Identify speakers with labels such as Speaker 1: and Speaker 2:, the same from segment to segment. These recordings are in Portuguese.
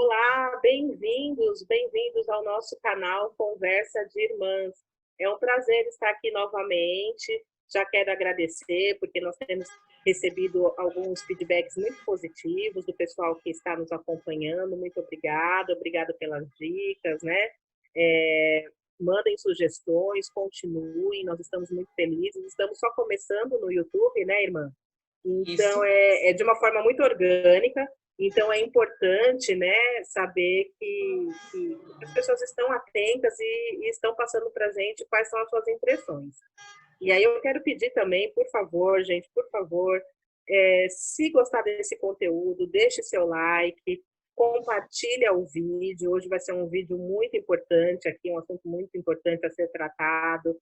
Speaker 1: Olá, bem-vindos ao nosso canal Conversa de Irmãs. É um prazer estar aqui novamente. Já quero agradecer, porque nós temos recebido alguns feedbacks muito positivos do pessoal que está nos acompanhando. Muito obrigada pelas dicas, né? Mandem sugestões, continuem, nós estamos muito felizes. Estamos só começando no YouTube, né, irmã? Então,
Speaker 2: Isso.
Speaker 1: é de uma forma muito orgânica. Então, é importante, né, saber que as pessoas estão atentas e estão passando para a gente quais são as suas impressões. E aí eu quero pedir também, por favor, gente, por favor, se gostar desse conteúdo, deixe seu like, compartilha o vídeo. Hoje vai ser um vídeo muito importante aqui, um assunto muito importante a ser tratado.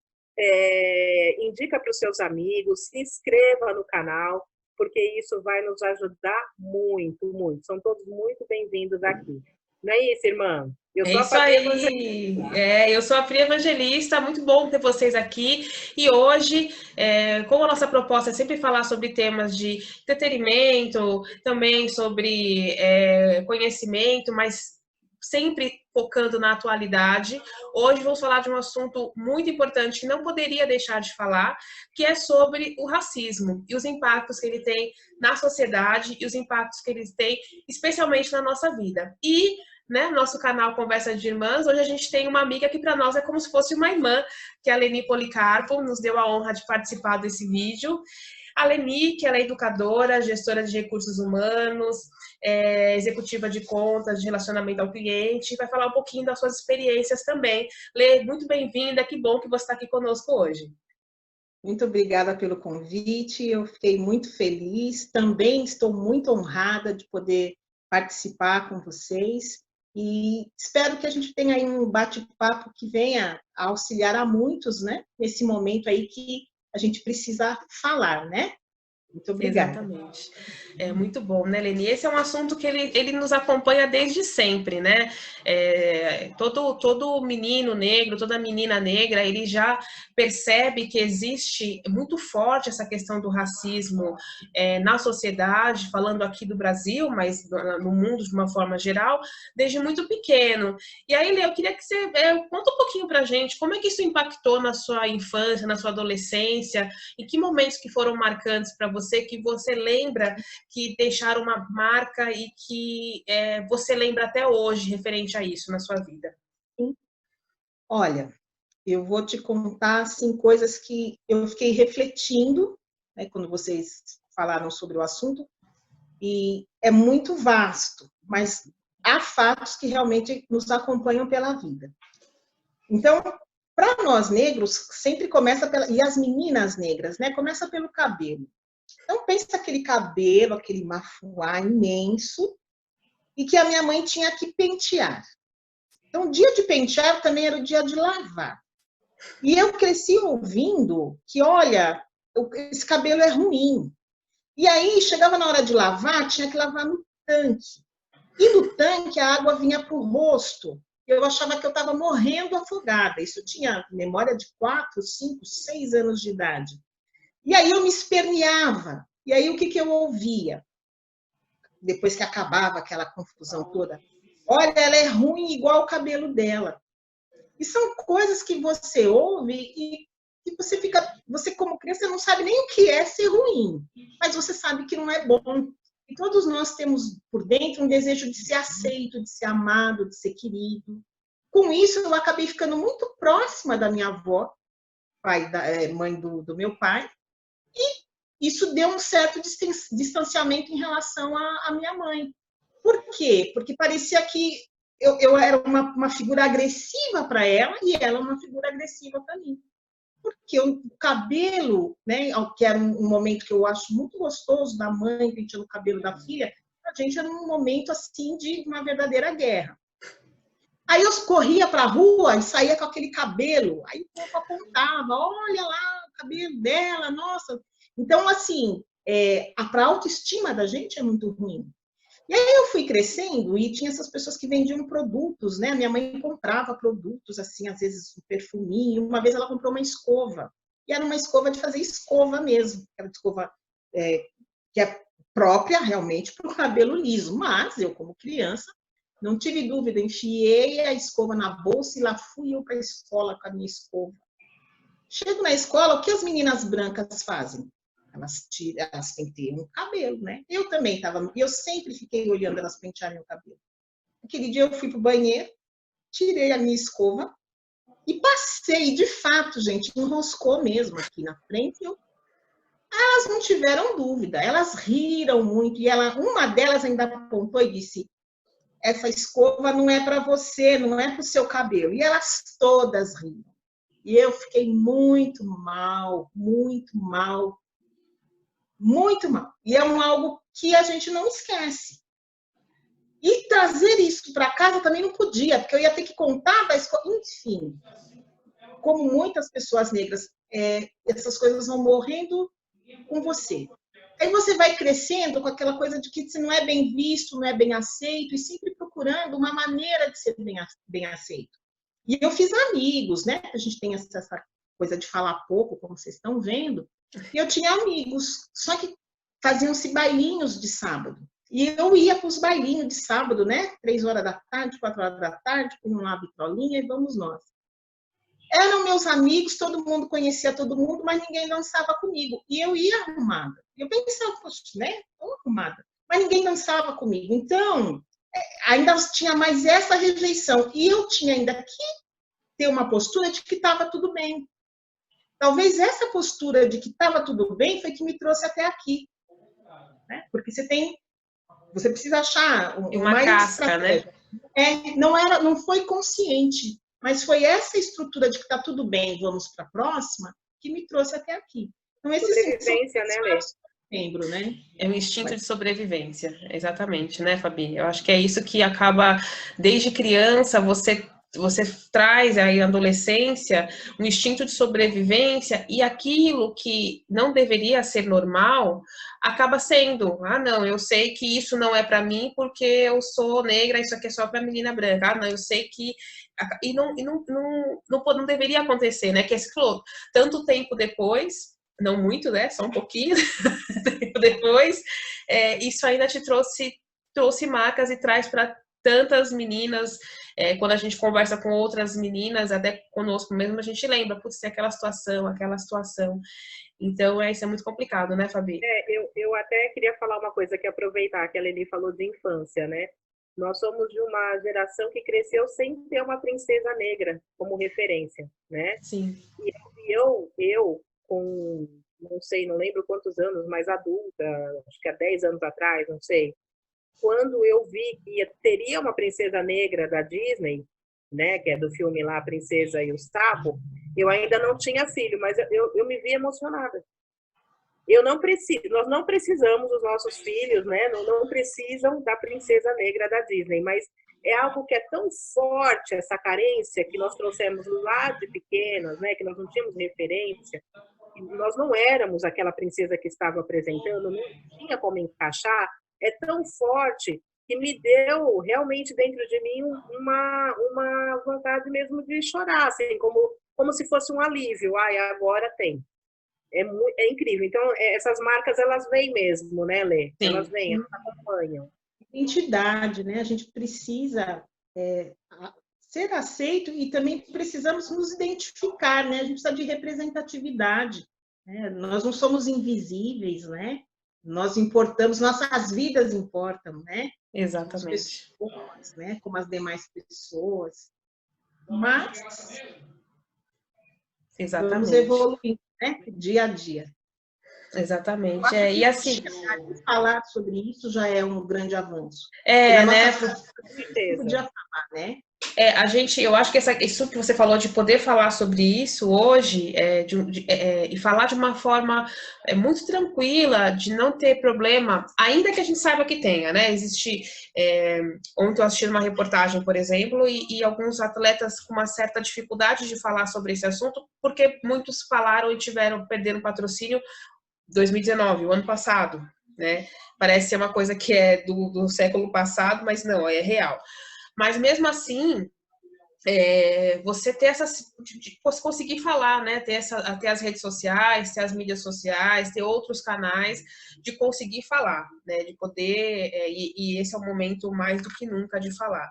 Speaker 1: Indica para os seus amigos, se inscreva no canal, porque isso vai nos ajudar muito, muito. São todos muito bem-vindos aqui. Não é isso, irmã? Eu
Speaker 2: É
Speaker 1: sou a
Speaker 2: isso
Speaker 1: Fabrícia
Speaker 2: aí. Eu sou a Fria Evangelista, muito bom ter vocês aqui. E hoje, como a nossa proposta é sempre falar sobre temas de entretenimento, também sobre conhecimento, mas sempre focando na atualidade, hoje vamos falar de um assunto muito importante que não poderia deixar de falar, que é sobre o racismo e os impactos que ele tem na sociedade e os impactos que ele tem, especialmente na nossa vida. E né, nosso canal Conversa de Irmãs, hoje a gente tem uma amiga que para nós é como se fosse uma irmã, que é a Leni Policarpo, nos deu a honra de participar desse vídeo. A Leni, que ela é educadora, gestora de recursos humanos, executiva de contas, de relacionamento ao cliente, vai falar um pouquinho das suas experiências também. Lê, muito bem-vinda, que bom que você está aqui conosco hoje.
Speaker 3: Muito obrigada pelo convite, eu fiquei muito feliz, também estou muito honrada de poder participar com vocês e espero que a gente tenha aí um bate-papo que venha a auxiliar a muitos, né, nesse momento aí que a gente precisa falar, né? Muito obrigada.
Speaker 2: Exatamente. É muito bom, né, Leni? Esse é um assunto que ele nos acompanha desde sempre, né? Todo menino negro, toda menina negra, ele já percebe que existe muito forte essa questão do racismo na sociedade, falando aqui do Brasil, mas no mundo de uma forma geral, desde muito pequeno. E aí, Lê, eu queria que você conta um pouquinho pra gente como é que isso impactou na sua infância, na sua adolescência, em que momentos que foram marcantes para você, que você lembra que deixaram uma marca e que você lembra até hoje referente a isso na sua vida?
Speaker 3: Olha, eu vou te contar assim, coisas que eu fiquei refletindo, né, quando vocês falaram sobre o assunto, e é muito vasto, mas há fatos que realmente nos acompanham pela vida. Então, para nós negros, sempre começa e as meninas negras, né, começa pelo cabelo. Então, pensa aquele cabelo, aquele mafuá imenso, e que a minha mãe tinha que pentear. Então, o dia de pentear também era o dia de lavar. E eu cresci ouvindo que, olha, esse cabelo é ruim. E aí, chegava na hora de lavar, tinha que lavar no tanque. E do tanque, a água vinha para o rosto. Eu achava que eu estava morrendo afogada. Isso eu tinha memória de 4, 5, 6 anos de idade. E aí eu me esperneava. E aí o que eu ouvia? Depois que acabava aquela confusão toda. Olha, ela é ruim igual o cabelo dela. E são coisas que você ouve e você como criança não sabe nem o que é ser ruim, mas você sabe que não é bom. E todos nós temos por dentro um desejo de ser aceito, de ser amado, de ser querido. Com isso, eu acabei ficando muito próxima da minha avó, mãe do meu pai, e isso deu um certo distanciamento em relação à minha mãe. Por quê? Porque parecia que eu era uma figura agressiva para ela e ela uma figura agressiva para mim. Porque o cabelo, né, que era um momento que eu acho muito gostoso da mãe penteando o cabelo da filha, a gente era um momento assim de uma verdadeira guerra. Aí eu corria para a rua e saía com aquele cabelo, aí o povo apontava, olha lá o cabelo dela, nossa. Então, assim, a autoestima da gente é muito ruim. E aí eu fui crescendo e tinha essas pessoas que vendiam produtos, né? Minha mãe comprava produtos, assim, às vezes um perfuminho. Uma vez ela comprou uma escova, e era uma escova de fazer escova mesmo, aquela escova que é própria realmente para o cabelo liso. Mas eu, como criança, Não tive dúvida, enfiei a escova na bolsa e lá fui eu para a escola com a minha escova. Chego na escola, o que as meninas brancas fazem? Elas penteiam o cabelo, né? Eu também estava, eu sempre fiquei olhando elas pentearem o cabelo. Aquele dia eu fui pro banheiro, tirei a minha escova e passei, de fato, gente, enroscou mesmo aqui na frente. Elas não tiveram dúvida, elas riram muito e uma delas ainda apontou e disse: essa escova não é para você, não é para o seu cabelo. E elas todas riram. E eu fiquei muito mal, muito mal, muito mal. E é algo que a gente não esquece. E trazer isso para casa também não podia, porque eu ia ter que contar da escola. Enfim, como muitas pessoas negras, essas coisas vão morrendo com você. Aí você vai crescendo com aquela coisa de que você não é bem visto, não é bem aceito, e sempre procurando uma maneira de ser bem aceito. E eu fiz amigos, né? A gente tem essa coisa de falar pouco, como vocês estão vendo. E eu tinha amigos, só que faziam-se bailinhos de sábado. E eu ia para os bailinhos de sábado, né? 3 horas da tarde, 4 horas da tarde, com uma vitrolinha e vamos nós. Eram meus amigos, todo mundo conhecia todo mundo, mas ninguém dançava comigo. E eu ia arrumada. Eu pensava, poxa, né? Estou arrumada. Mas ninguém dançava comigo. Então, ainda tinha mais essa rejeição. E eu tinha ainda que ter uma postura de que estava tudo bem. Talvez essa postura de que estava tudo bem foi que me trouxe até aqui. Né? Porque você precisa achar
Speaker 2: uma casca, né?
Speaker 3: Não foi consciente, mas foi essa estrutura de que está tudo bem, vamos para a próxima, que me trouxe até aqui. Então,
Speaker 1: sobrevivência, né, Lê?
Speaker 3: Lembro, né?
Speaker 2: É um instinto de sobrevivência, exatamente, né, Fabi? Eu acho que é isso que acaba, desde criança, você traz aí na adolescência um instinto de sobrevivência e aquilo que não deveria ser normal acaba sendo. Ah, não, eu sei que isso não é para mim porque eu sou negra, isso aqui é só para menina branca. Ah, não, eu sei que e não deveria acontecer, né? Que é falou, tanto tempo depois, não muito, né? Só um pouquinho tempo depois, isso ainda te trouxe marcas e traz para tantas meninas, quando a gente conversa com outras meninas, até conosco mesmo, a gente lembra, putz, aquela situação. Então, isso é muito complicado, né, Fabi?
Speaker 1: Eu até queria falar uma coisa, que aproveitar que a Leni falou de infância, né? Nós somos de uma geração que cresceu sem ter uma princesa negra como referência, né?
Speaker 2: Sim.
Speaker 1: E eu com, não sei, não lembro quantos anos, mas adulta, acho que há 10 anos atrás, não sei, quando eu vi que teria uma princesa negra da Disney, né, que é do filme lá, A Princesa e o Sapo, eu ainda não tinha filho, mas eu me vi emocionada. Nós não precisamos, os nossos filhos, né, não precisam da princesa negra da Disney, mas é algo que é tão forte, essa carência que nós trouxemos lá de pequenas, né, que nós não tínhamos referência, nós não éramos aquela princesa que estava apresentando, não tinha como encaixar, é tão forte que me deu realmente dentro de mim uma vontade mesmo de chorar, assim, como se fosse um alívio. Ai, agora tem. É incrível. Então, essas marcas, elas vêm mesmo, né, Lê?
Speaker 2: Sim.
Speaker 1: Elas vêm, elas acompanham.
Speaker 3: Identidade, né? A gente precisa ser aceito e também precisamos nos identificar, né? A gente precisa de representatividade. Né? Nós não somos invisíveis, né? Nós importamos, nossas vidas importam, né?
Speaker 2: Exatamente.
Speaker 3: Pessoas, né? Como as demais pessoas. Mas vamos evoluindo, né? Dia a dia.
Speaker 2: Exatamente. E assim,
Speaker 3: falar sobre isso já é um grande avanço.
Speaker 2: Né?
Speaker 3: Podia falar, né?
Speaker 2: Eu acho que isso que você falou de poder falar sobre isso hoje e falar de uma forma muito tranquila, de não ter problema, ainda que a gente saiba que tenha, né? Existe. Ontem eu assisti uma reportagem, por exemplo, e alguns atletas com uma certa dificuldade de falar sobre esse assunto, porque muitos falaram e perderam patrocínio 2019, o ano passado, né? Parece ser uma coisa que é do século passado, mas não, é real. Mas mesmo assim, você ter você conseguir falar, né? Ter as redes sociais, ter as mídias sociais, ter outros canais de conseguir falar, né? De poder, e esse é o momento mais do que nunca de falar.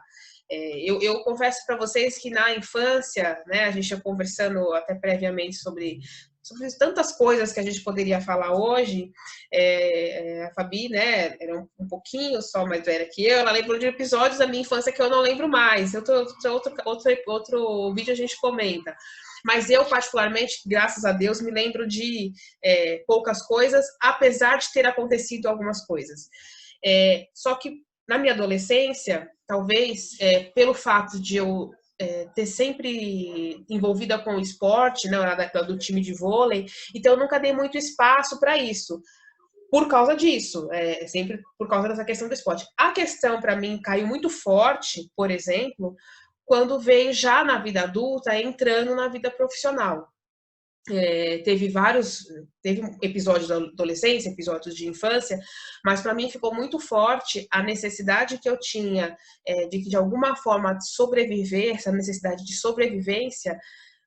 Speaker 2: Eu confesso para vocês que na infância, né? A gente ia conversando até previamente sobre tantas coisas que a gente poderia falar hoje. A Fabi, né, era um pouquinho só mais velha que eu, ela lembrou de episódios da minha infância que eu não lembro mais. Outro vídeo a gente comenta. Mas eu, particularmente, graças a Deus, me lembro de poucas coisas, apesar de ter acontecido algumas coisas. Só que na minha adolescência, talvez pelo fato de eu ter sempre envolvida com o esporte, né, do time de vôlei, então eu nunca dei muito espaço para isso. Por causa disso, sempre por causa dessa questão do esporte. A questão, para mim, caiu muito forte, por exemplo, quando veio já na vida adulta, entrando na vida profissional. Teve episódios da adolescência, episódios de infância, mas para mim ficou muito forte a necessidade que eu tinha de alguma forma sobreviver, essa necessidade de sobrevivência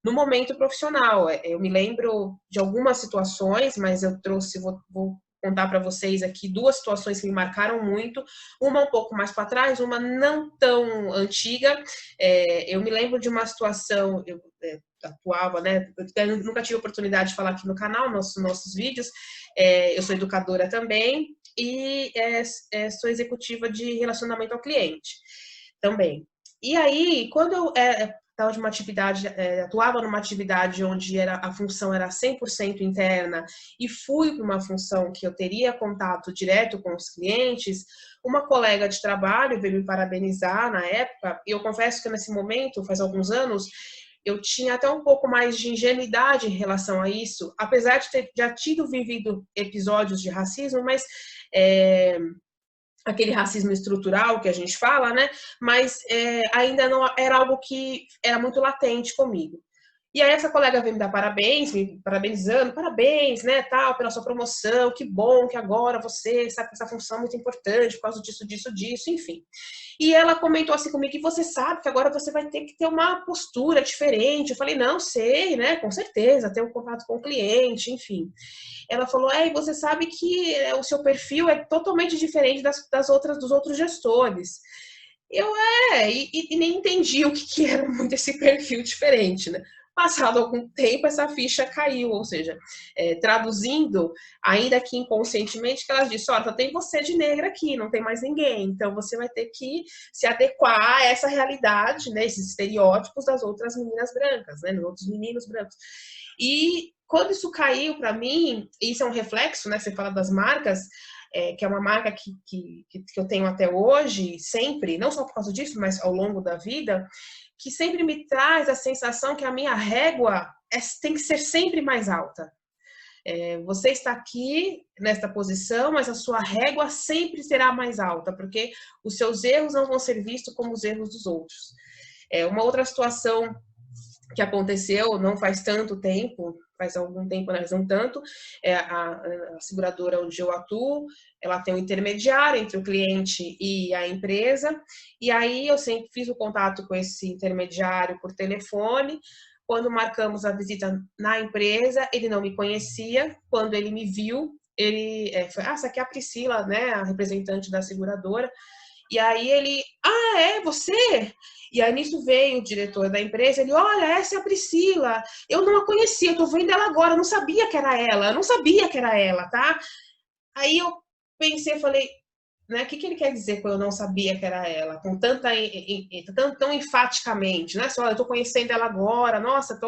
Speaker 2: no momento profissional. Eu me lembro de algumas situações, mas eu vou contar para vocês aqui 2 situações que me marcaram muito, uma um pouco mais para trás, uma não tão antiga. Eu me lembro de uma situação, eu atuava, né? Eu nunca tive oportunidade de falar aqui no canal, nossos vídeos. Eu sou educadora também e sou executiva de relacionamento ao cliente também. E aí, quando eu estava de uma atividade, atuava numa atividade onde a função era 100% interna e fui para uma função que eu teria contato direto com os clientes, uma colega de trabalho veio me parabenizar na época, e eu confesso que nesse momento, faz alguns anos, eu tinha até um pouco mais de ingenuidade em relação a isso, apesar de ter já vivido episódios de racismo, mas aquele racismo estrutural que a gente fala, né? Mas ainda não era algo que era muito latente comigo. E aí essa colega veio me dar parabéns, me parabenizando, parabéns, né, tal, pela sua promoção, que bom que agora você sabe que essa função é muito importante por causa disso, enfim. E ela comentou assim comigo, que você sabe que agora você vai ter que ter uma postura diferente. Eu falei, não, sei, né, com certeza, ter um contato com o cliente, enfim. Ela falou, e você sabe que o seu perfil é totalmente diferente dos outros gestores. Eu, e nem entendi o que era muito esse perfil diferente, né? Passado algum tempo, essa ficha caiu, ou seja, traduzindo, ainda que inconscientemente, que ela disse, olha, só tem você de negra aqui, não tem mais ninguém, então você vai ter que se adequar a essa realidade, né, esses estereótipos das outras meninas brancas, né, dos outros meninos brancos. E quando isso caiu para mim, isso é um reflexo, né, você fala das marcas, que é uma marca que eu tenho até hoje, sempre, não só por causa disso, mas ao longo da vida, que sempre me traz a sensação que a minha régua tem que ser sempre mais alta. Você está aqui nesta posição, mas a sua régua sempre será mais alta, porque os seus erros não vão ser vistos como os erros dos outros. Uma outra situação que aconteceu não faz tanto tempo, faz algum tempo, mas não tanto, a seguradora onde eu atuo, ela tem um intermediário entre o cliente e a empresa, e aí eu sempre fiz o contato com esse intermediário por telefone. Quando marcamos a visita na empresa, ele não me conhecia. Quando ele me viu, ele falou, essa aqui é a Priscila, né, a representante da seguradora. E aí ele, é você? E aí nisso veio o diretor da empresa, ele, olha, essa é a Priscila, eu não a conhecia, eu tô vendo ela agora, eu não sabia que era ela, tá? Aí eu pensei, falei, né, o que ele quer dizer quando eu não sabia que era ela? Com tão enfaticamente, né? Só, eu tô conhecendo ela agora, nossa,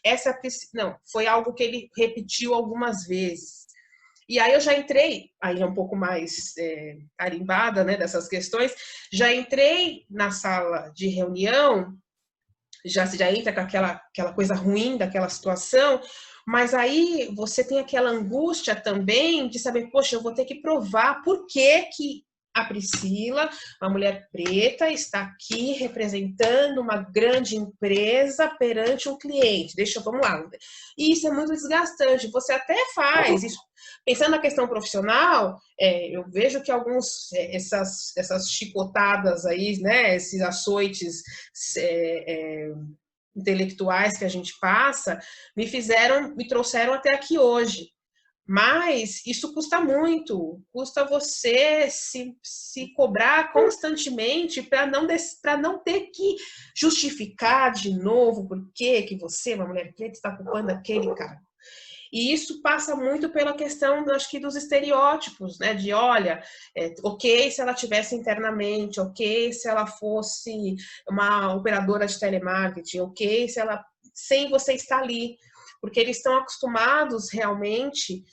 Speaker 2: essa é a Priscila. Não, foi algo que ele repetiu algumas vezes. E aí eu já entrei, aí é um pouco mais carimbada, né, dessas questões, já entrei na sala de reunião, já entra com aquela coisa ruim daquela situação, mas aí você tem aquela angústia também de saber, poxa, eu vou ter que provar por que a Priscila, uma mulher preta, está aqui representando uma grande empresa perante um cliente. Vamos lá. E isso é muito desgastante. Você até faz isso. Pensando na questão profissional, eu vejo que essas chicotadas aí, né, esses açoites intelectuais que a gente passa, me trouxeram até aqui hoje. Mas isso custa muito, custa você se cobrar constantemente para não ter que justificar de novo por que você, uma mulher preta, está ocupando aquele cargo. E isso passa muito pela questão, acho que, dos estereótipos, né? De, olha, ok se ela tivesse internamente, ok se ela fosse uma operadora de telemarketing, ok se ela, sem você estar ali. Porque eles estão acostumados realmente,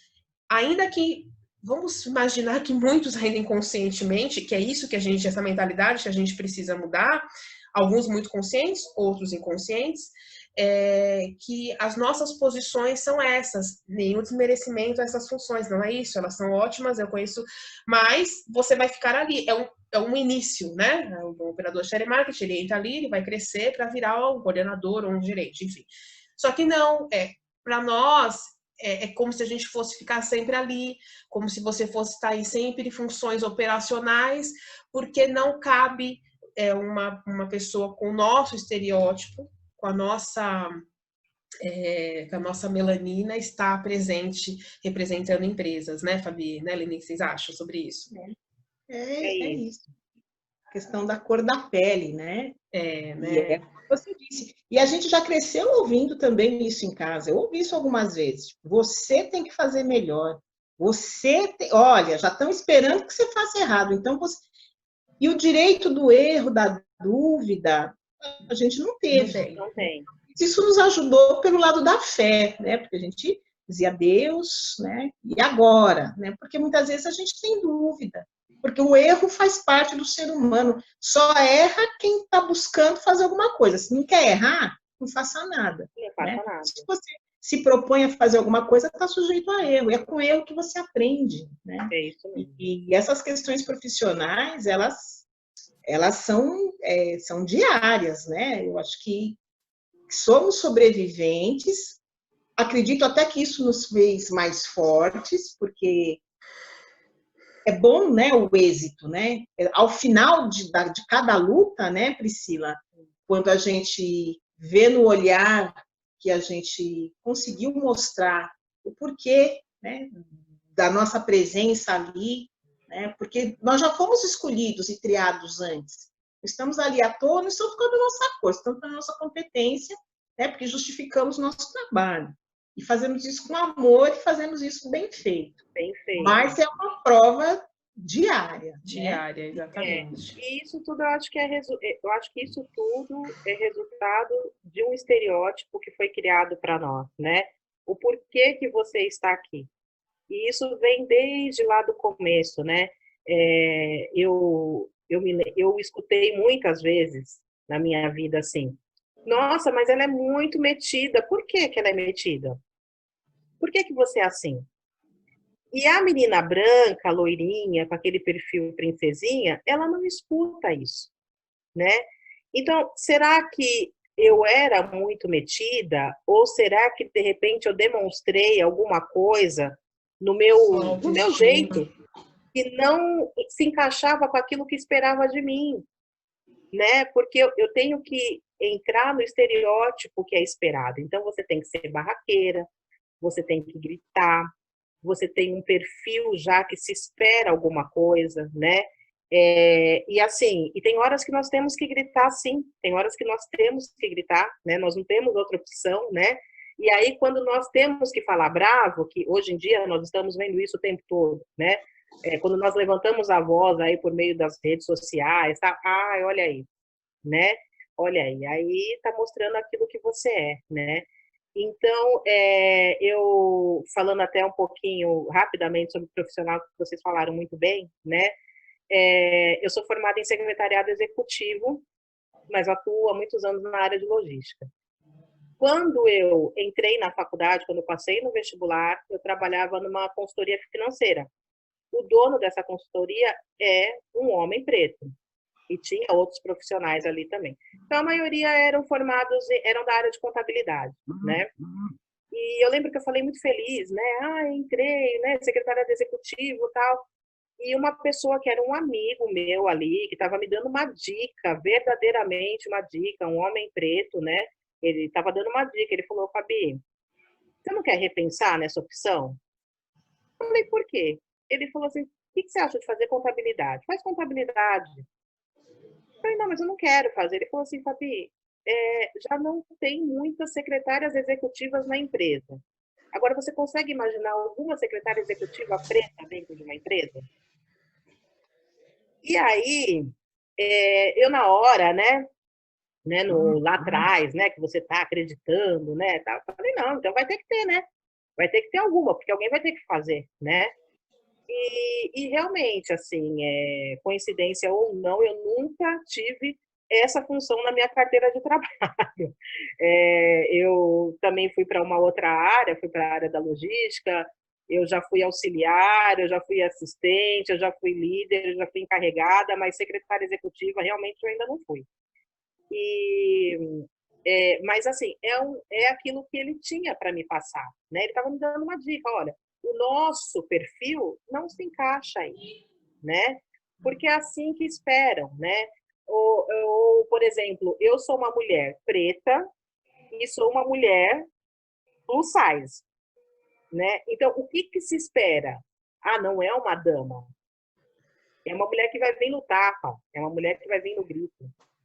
Speaker 2: ainda que, vamos imaginar que muitos ainda inconscientemente, que é isso que essa mentalidade que a gente precisa mudar, alguns muito conscientes, outros inconscientes, que as nossas posições são essas, nenhum desmerecimento a essas funções, não é isso, elas são ótimas, eu conheço, mas você vai ficar ali, é um início, né? O operador de telemarketing, ele entra ali, ele vai crescer para virar um coordenador ou um gerente, enfim. Só que não, para nós, é como se a gente fosse ficar sempre ali, como se você fosse estar em sempre funções operacionais, porque não cabe uma pessoa com o nosso estereótipo, com a nossa melanina estar presente representando empresas, né, Fabi? Né, Leni, o que vocês acham sobre isso?
Speaker 3: É isso. A questão da cor da pele, né?
Speaker 2: Né?
Speaker 3: Você disse. E a gente já cresceu ouvindo também isso em casa. Eu ouvi isso algumas vezes. Você tem que fazer melhor. Olha, já estão esperando que você faça errado. Então você. E o direito do erro, da dúvida, a gente não teve.
Speaker 1: Não tem.
Speaker 3: Isso nos ajudou pelo lado da fé, né? Porque a gente dizia Deus, né? E agora, né? Porque muitas vezes a gente tem dúvida. Porque o erro faz parte do ser humano. Só erra quem está buscando fazer alguma coisa. Se não quer errar, não faça nada.
Speaker 1: Não faça nada.
Speaker 3: Se você se propõe a fazer alguma coisa, está sujeito a erro. É com erro que você aprende, né?
Speaker 1: É isso mesmo.
Speaker 3: E essas questões profissionais, elas são diárias, né? Eu acho que somos sobreviventes. Acredito até que isso nos fez mais fortes, porque é bom, né, o êxito, né? Ao final de cada luta, né, Priscila, quando a gente vê no olhar que a gente conseguiu mostrar o porquê, né, da nossa presença ali, né? Porque nós já fomos escolhidos e triados antes. Estamos ali à toa, não estamos por causa da nossa cor, estamos pela nossa competência, né? Porque justificamos o nosso trabalho. E fazemos isso com amor e fazemos isso bem feito.
Speaker 1: Bem feito.
Speaker 3: Mas é uma prova diária.
Speaker 2: Diária, né? Exatamente.
Speaker 1: E isso tudo eu acho que isso tudo é resultado de um estereótipo que foi criado para nós, né? O porquê que você está aqui. E isso vem desde lá do começo, né? Eu escutei muitas vezes na minha vida assim: nossa, mas ela é muito metida. Por que ela é metida? Por que você é assim? E a menina branca, loirinha, com aquele perfil princesinha, ela não escuta isso, né? Então, será que eu era muito metida? Ou será que, de repente, eu demonstrei alguma coisa no meu jeito que não se encaixava com aquilo que esperava de mim, né? Porque eu tenho que entrar no estereótipo que é esperado. Então, você tem que ser barraqueira, você tem que gritar, você tem um perfil já que se espera alguma coisa, né? E assim, e tem horas que nós temos que gritar, sim, tem horas que nós temos que gritar, né? Nós não temos outra opção, né? E aí, quando nós temos que falar bravo, que hoje em dia nós estamos vendo isso o tempo todo, né? Quando nós levantamos a voz aí por meio das redes sociais, tá? Ah, olha aí, né? Olha aí tá mostrando aquilo que você é, né? Então, eu falando até um pouquinho rapidamente sobre o profissional que vocês falaram muito bem, né? Eu sou formada em secretariado executivo, mas atuo há muitos anos na área de logística. Quando eu entrei na faculdade, quando eu passei no vestibular, eu trabalhava numa consultoria financeira. o dono dessa consultoria é um homem preto. E tinha outros profissionais ali também. Então, a maioria eram eram da área de contabilidade, né? E eu lembro que eu falei muito feliz, né? Entrei, né? Secretária de executivo e tal. E uma pessoa que era um amigo meu ali, que estava me dando uma dica, verdadeiramente uma dica, um homem preto, né? Ele estava dando uma dica, ele falou, Fabi, você não quer repensar nessa opção? Eu falei, por quê? Ele falou assim, o que você acha de fazer contabilidade? Faz contabilidade. Eu falei, não, mas eu não quero fazer. Ele falou assim, Fabi, já não tem muitas secretárias executivas na empresa. Agora, você consegue imaginar alguma secretária executiva preta dentro de uma empresa? E aí, eu na hora, né, lá atrás, né, que você está acreditando, né, tá, eu falei, não, então vai ter que ter, né? Vai ter que ter alguma, porque alguém vai ter que fazer, né? E realmente, assim, coincidência ou não, eu nunca tive essa função na minha carteira de trabalho. Eu também fui para uma outra área, fui para a área da logística, eu já fui auxiliar, eu já fui assistente, eu já fui líder, eu já fui encarregada, mas secretária executiva realmente eu ainda não fui. Mas, assim, é aquilo que ele tinha para me passar, né? Ele estava me dando uma dica, olha, o nosso perfil não se encaixa aí, né? Porque é assim que esperam, né? Ou, por exemplo, eu sou uma mulher preta e sou uma mulher plus size, né? Então, o que se espera? Não é uma dama. É uma mulher que vai vir no tapa, é uma mulher que vai vir no grito,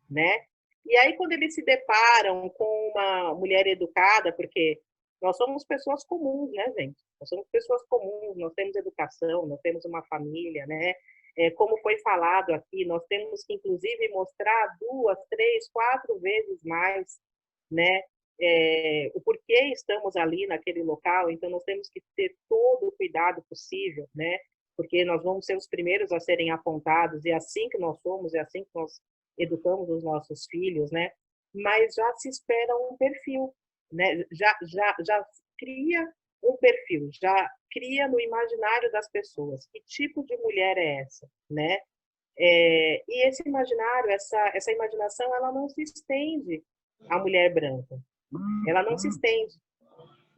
Speaker 1: né? E aí, quando eles se deparam com uma mulher educada, porque nós somos pessoas comuns, né, gente? Nós somos pessoas comuns, nós temos educação, nós temos uma família, né? Como foi falado aqui, nós temos que, inclusive, mostrar 2, 3, 4 vezes mais, né? O porquê estamos ali naquele local, então nós temos que ter todo o cuidado possível, né? Porque nós vamos ser os primeiros a serem apontados, e é assim que nós somos, é assim que nós educamos os nossos filhos, né? Mas já se espera um perfil, né? Já cria um perfil, já cria no imaginário das pessoas que tipo de mulher é essa, né? E esse imaginário, essa imaginação, ela não se estende à mulher branca, ela não se estende.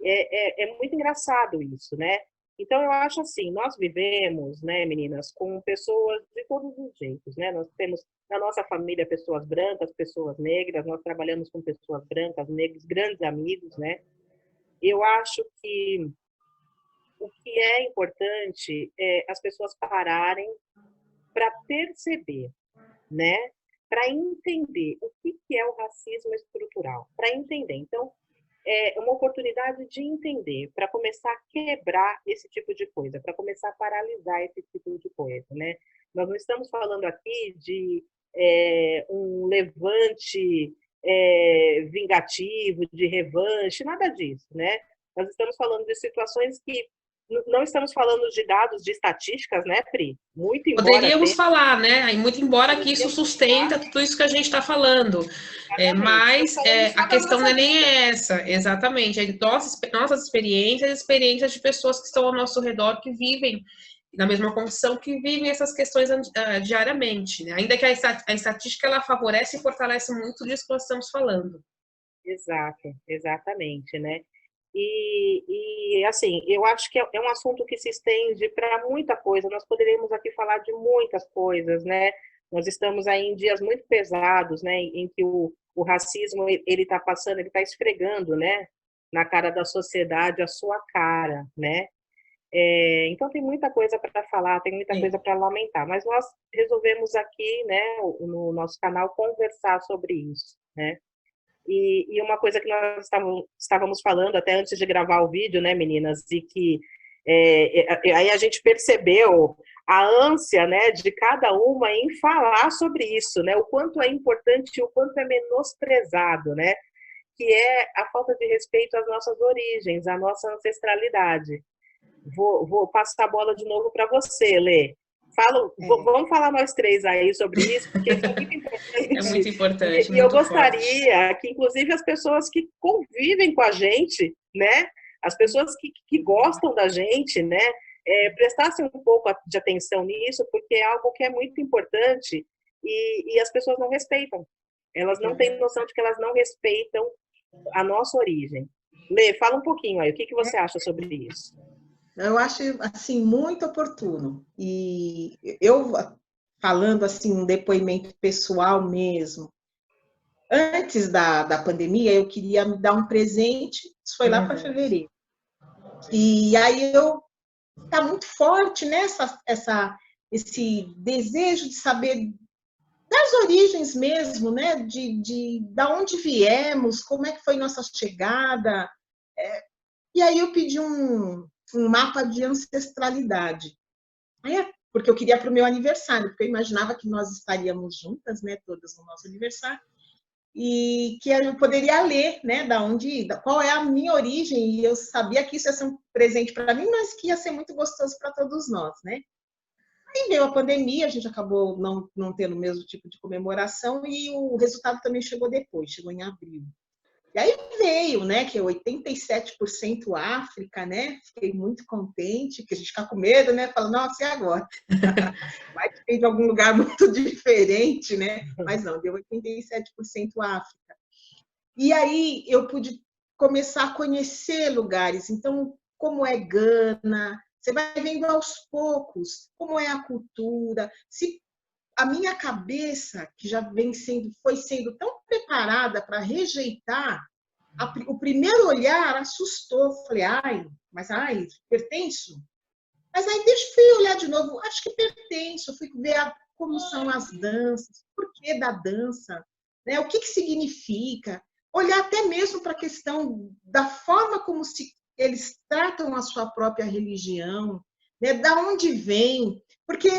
Speaker 1: É muito engraçado isso, né? Então, eu acho assim, nós vivemos, né, meninas, com pessoas de todos os jeitos, né? Nós temos na nossa família pessoas brancas, pessoas negras, nós trabalhamos com pessoas brancas, negros, grandes amigos, né? Eu acho que o que é importante é as pessoas pararem para perceber, né? Para entender o que é o racismo estrutural, para entender. Então, é uma oportunidade de entender, para começar a quebrar esse tipo de coisa, para começar a paralisar esse tipo de coisa, né? Nós não estamos falando aqui de um levante vingativo, de revanche, nada disso, né? Nós estamos falando de situações que não estamos falando de dados, de estatísticas, né, Pri? Muito embora
Speaker 2: Poderíamos falar, né? Muito embora que isso sustenta tudo isso que a gente está falando. Mas a questão não é nem essa, exatamente. Nossas experiências de pessoas que estão ao nosso redor, que vivem na mesma condição, que vivem essas questões diariamente, né? Ainda que a estatística ela favorece e fortalece muito disso que nós estamos falando.
Speaker 1: Exato, exatamente, né? E assim, eu acho que é um assunto que se estende para muita coisa. Nós poderíamos aqui falar de muitas coisas, né? Nós estamos aí em dias muito pesados, né? Em que o racismo ele está passando, ele está esfregando, né? Na cara da sociedade a sua cara, né? Então tem muita coisa para falar, tem muita coisa para lamentar. Mas nós resolvemos aqui, né? No nosso canal conversar sobre isso, né? E uma coisa que nós estávamos falando até antes de gravar o vídeo, né, meninas, e que aí a gente percebeu a ânsia, né, de cada uma em falar sobre isso, né, o quanto é importante e o quanto é menosprezado, né, que é a falta de respeito às nossas origens, à nossa ancestralidade. Vou passar a bola de novo para você, Lê. Vamos falar nós três aí sobre isso, porque isso é muito importante.
Speaker 2: É muito importante.
Speaker 1: E eu gostaria que, inclusive, as pessoas que convivem com a gente, né? As pessoas que gostam da gente, né? prestassem um pouco de atenção nisso, porque é algo que é muito importante e as pessoas não respeitam. Elas não têm noção de que elas não respeitam a nossa origem. Lê, fala um pouquinho aí, o que você acha sobre isso?
Speaker 3: Eu acho, assim, muito oportuno. E eu, falando, assim, um depoimento pessoal mesmo, antes da pandemia, eu queria me dar um presente, isso foi lá para fevereiro. E aí tá muito forte, né, esse desejo de saber das origens mesmo, né, de onde viemos, como é que foi nossa chegada. E aí eu pedi um mapa de ancestralidade. Porque eu queria para o meu aniversário, porque eu imaginava que nós estaríamos juntas, né, todas no nosso aniversário, e que eu poderia ler, né, qual é a minha origem, e eu sabia que isso ia ser um presente para mim, mas que ia ser muito gostoso para todos nós, né? Aí veio a pandemia, a gente acabou não tendo o mesmo tipo de comemoração, e o resultado também chegou depois, chegou em abril. E aí veio, né, que é 87% África, né? Fiquei muito contente, que a gente fica com medo, né? Fala, nossa, e agora? Vai que vem de algum lugar muito diferente, né? Mas não, deu 87% África. E aí eu pude começar a conhecer lugares. Então, como é Gana, você vai vendo aos poucos como é a cultura, se a minha cabeça, que já foi sendo tão preparada para rejeitar, o primeiro olhar assustou. Falei, pertenço? Mas aí fui olhar de novo, acho que pertenço. Fui ver como são as danças, o porquê da dança, né? O que significa. Olhar até mesmo para a questão da forma como eles tratam a sua própria religião, né? Da onde vem, porque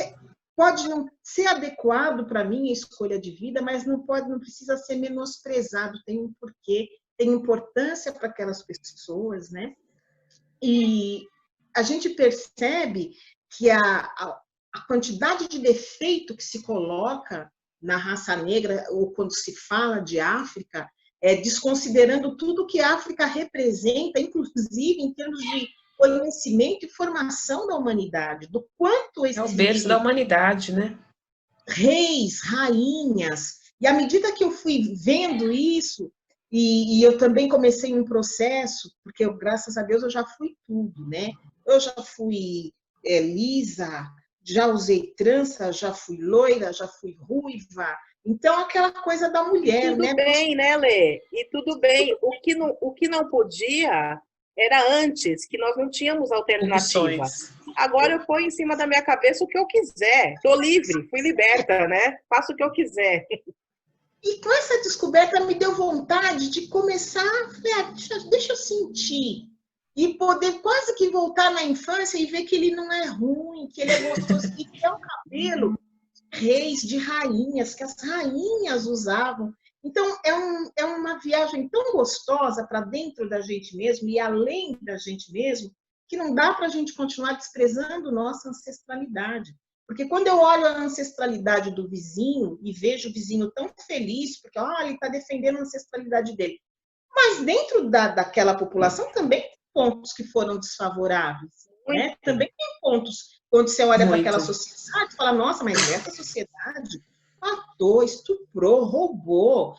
Speaker 3: pode não ser adequado para mim a escolha de vida, mas não precisa ser menosprezado, tem um porquê, tem importância para aquelas pessoas, né? E a gente percebe que a quantidade de defeito que se coloca na raça negra, ou quando se fala de África, desconsiderando tudo que a África representa, inclusive em termos de conhecimento e formação da humanidade, do quanto
Speaker 2: É o berço da humanidade, né?
Speaker 3: Reis, rainhas, e à medida que eu fui vendo isso, e eu também comecei um processo, porque eu, graças a Deus eu já fui tudo, né? Eu já fui lisa, já usei trança, já fui loira, já fui ruiva. Então, aquela coisa da mulher,
Speaker 1: tudo
Speaker 3: né?
Speaker 1: Bem, né, Lê? E tudo bem. O que não podia era antes, que nós não tínhamos alternativa. Agora eu ponho em cima da minha cabeça o que eu quiser. Estou livre, fui liberta, né? Faço o que eu quiser.
Speaker 3: E com essa descoberta me deu vontade de começar, deixa eu sentir. E poder quase que voltar na infância e ver que ele não é ruim, que ele é gostoso. E que é um cabelo de reis, de rainhas, que as rainhas usavam. Então, é uma viagem tão gostosa para dentro da gente mesmo e além da gente mesmo, que não dá para a gente continuar desprezando nossa ancestralidade. Porque quando eu olho a ancestralidade do vizinho e vejo o vizinho tão feliz, porque ele está defendendo a ancestralidade dele, mas dentro daquela população também tem pontos que foram desfavoráveis, né? Também tem pontos, quando você olha para aquela sociedade, fala, nossa, mas essa sociedade matou, estuprou, roubou,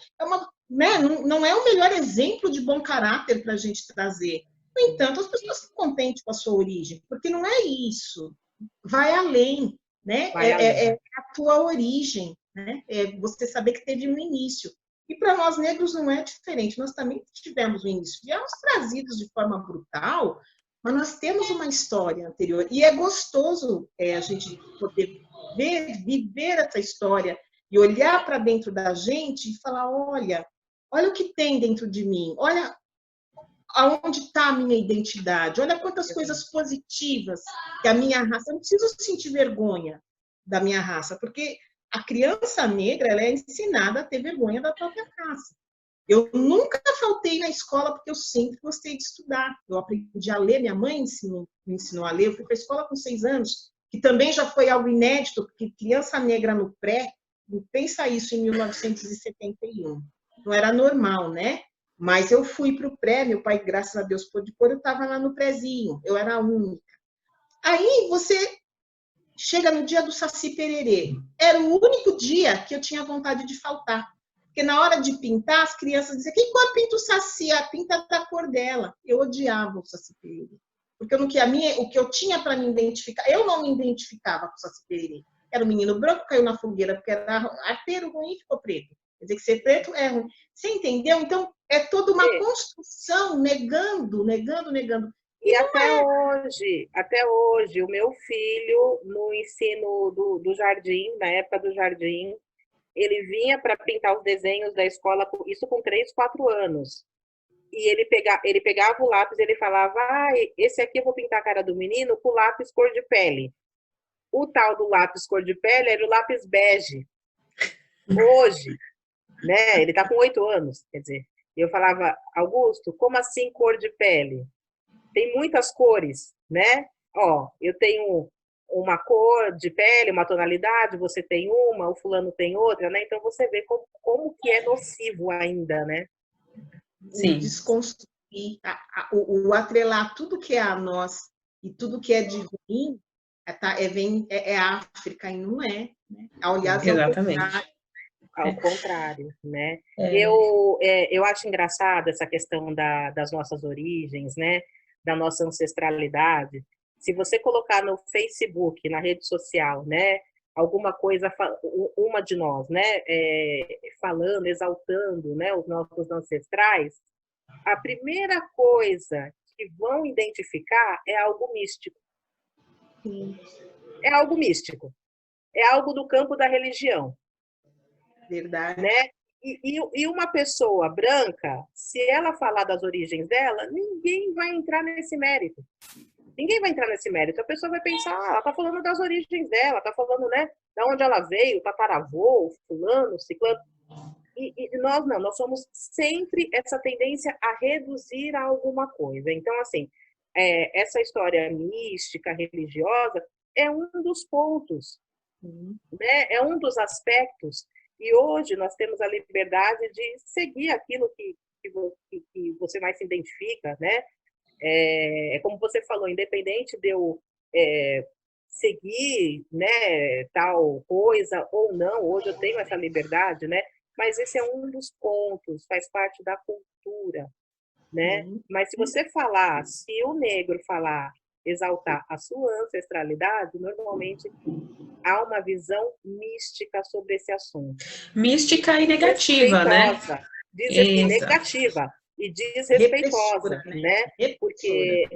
Speaker 3: né? Não é o melhor exemplo de bom caráter para a gente trazer. No entanto, as pessoas estão contentes com a sua origem, porque não é isso, vai além, né? É a tua origem, né? É você saber que teve um início. E para nós negros não é diferente, nós também tivemos um início. Viemos trazidos de forma brutal, mas nós temos uma história anterior. E é gostoso a gente poder viver essa história e olhar para dentro da gente e falar, olha o que tem dentro de mim, olha aonde está a minha identidade, olha quantas coisas positivas que a minha raça... Eu não preciso sentir vergonha da minha raça, porque a criança negra ela é ensinada a ter vergonha da própria raça. Eu nunca faltei na escola porque eu sempre gostei de estudar. Eu aprendi a ler, minha mãe me ensinou a ler. Eu fui para a escola com 6 anos, que também já foi algo inédito, porque criança negra no pré, pensa isso em 1971. Não era normal, né? Mas eu fui para o pré, meu pai, graças a Deus, pôde pôr, eu estava lá no prézinho, eu era a única. Aí você chega no dia do Saci Pererê. Era o único dia que eu tinha vontade de faltar. Porque na hora de pintar, as crianças diziam: que cor pinta o Saci? A pinta da cor dela. Eu odiava o Saci Pererê. Porque eu não, o que eu tinha para me identificar, eu não me identificava com o Saci Pererê. Era o menino branco, caiu na fogueira porque era arteiro ruim e ficou preto. Quer dizer que ser preto é ruim. Você entendeu? Então, é toda uma construção negando.
Speaker 1: E até hoje, o meu filho, no ensino do jardim, na época do jardim, ele vinha para pintar os desenhos da escola, isso com 3, 4 anos. E ele pegava o lápis, ele falava: esse aqui eu vou pintar a cara do menino com lápis cor de pele. O tal do lápis cor de pele era o lápis bege. Hoje, né? Ele está com 8 anos, quer dizer. Eu falava: Augusto, como assim cor de pele? Tem muitas cores, né? Ó, eu tenho uma cor de pele, uma tonalidade, você tem uma, o fulano tem outra, né? Então você vê como que é nocivo ainda, né?
Speaker 3: Sim. Desconstruir, o atrelar tudo que é a nós e tudo que é de ruim é África e não é. Né? Aliás,
Speaker 2: exatamente.
Speaker 1: Ao contrário, né? Eu acho engraçado essa questão das nossas origens, né? Da nossa ancestralidade. Se você colocar no Facebook, na rede social, né? Alguma coisa, uma de nós, né? Falando, exaltando, né? Os nossos ancestrais, a primeira coisa que vão identificar é algo místico. É algo místico. É algo do campo da religião.
Speaker 3: Verdade.
Speaker 1: Né? E uma pessoa branca, se ela falar das origens dela, ninguém vai entrar nesse mérito. Ninguém vai entrar nesse mérito. A pessoa vai pensar: ela está falando das origens dela, está falando, né, de onde ela veio, tataravô, fulano, ciclano. E nós não, nós somos sempre essa tendência a reduzir a alguma coisa. Então, assim, essa história mística, religiosa, é um dos pontos, né? É um dos aspectos. E hoje nós temos a liberdade de seguir aquilo que você mais se identifica, né? Como você falou, independente de eu seguir, né, tal coisa ou não, hoje eu tenho essa liberdade, né? Mas esse é um dos pontos, faz parte da cultura, né? Mas se você falar, se o negro falar, exaltar a sua ancestralidade, normalmente há uma visão mística sobre esse assunto.
Speaker 2: Mística e negativa, né?
Speaker 1: Negativa e desrespeitosa, né? Porque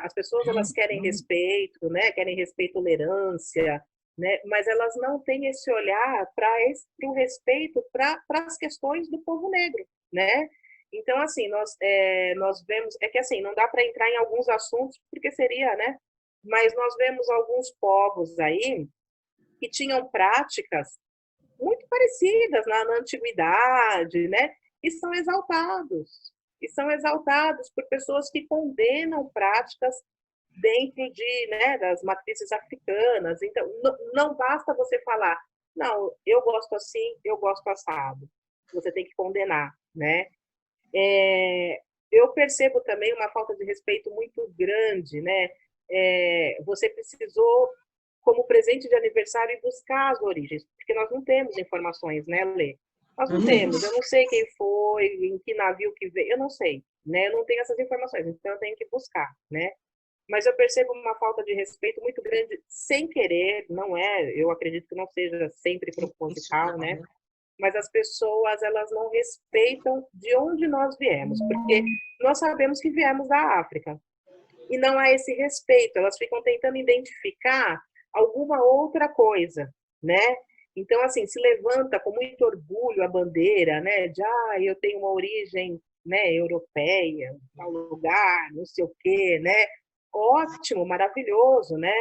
Speaker 1: as pessoas, elas querem respeito, né? Querem respeito, tolerância, né? Mas elas não têm esse olhar para o respeito para as questões do povo negro, né? Então, assim, nós vemos, que assim, não dá para entrar em alguns assuntos, porque seria, né? Mas nós vemos alguns povos aí que tinham práticas muito parecidas na antiguidade, né? E são exaltados por pessoas que condenam práticas dentro né, das matrizes africanas. Então, não basta você falar: não, eu gosto assim, eu gosto assado. Você tem que condenar, né? Eu percebo também uma falta de respeito muito grande, né? Você precisou, como presente de aniversário, buscar as origens, porque nós não temos informações, né, Lê? Nós não temos. Eu não sei quem foi, em que navio que veio, eu não sei, né? Eu não tenho essas informações, então eu tenho que buscar, né? Mas eu percebo uma falta de respeito muito grande, sem querer, não é? Eu acredito que não seja sempre proposital, né? Mas as pessoas, elas não respeitam de onde nós viemos, porque nós sabemos que viemos da África. E não há esse respeito, elas ficam tentando identificar alguma outra coisa, né? Então, assim, se levanta com muito orgulho a bandeira, né? De, eu tenho uma origem, né, europeia, tal lugar, não sei o quê, né? Ótimo, maravilhoso, né?